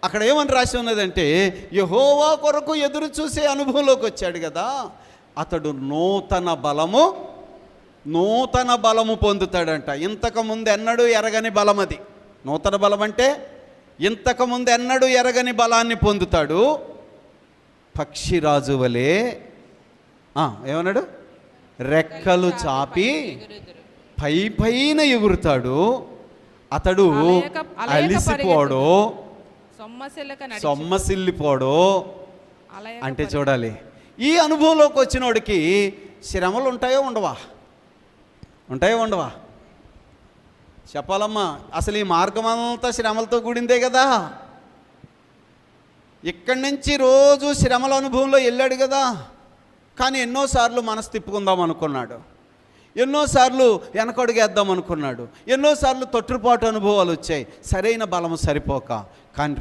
అక్కడ ఏమని రాసి ఉన్నదంటే, యెహోవా కొరకు ఎదురు చూసే అనుభవంలోకి వచ్చాడు కదా, అతడు నూతన బలము పొందుతాడంట. ఇంతకుముందు ఎన్నడూ ఎరగని బలం అది. నూతన బలం అంటే ఇంతకుముందు ఎన్నడూ ఎరగని బలాన్ని పొందుతాడు. పక్షిరాజు వలె ఏమన్నాడు, రెక్కలు చాపి పైన ఎగురుతాడు. అతడు అలిసిపోడు, సొమ్మసిల్లిపోడు. అంటే చూడాలి, ఈ అనుభవంలోకి వచ్చినోడికి శ్రమలు ఉంటాయో ఉండవా? చెప్పాలమ్మా. అసలు ఈ మార్గం అంతా శ్రమలతో కూడిందే కదా. ఇక్కడి నుంచి రోజు శ్రమల అనుభవంలో వెళ్ళాడు కదా. కానీ ఎన్నోసార్లు మనసు తిప్పుకుందాం అనుకున్నాడు, ఎన్నోసార్లు వెనకడుగేద్దాం అనుకున్నాడు, ఎన్నోసార్లు తొట్టుపాటు అనుభవాలు వచ్చాయి, సరైన బలము సరిపోక. కానీ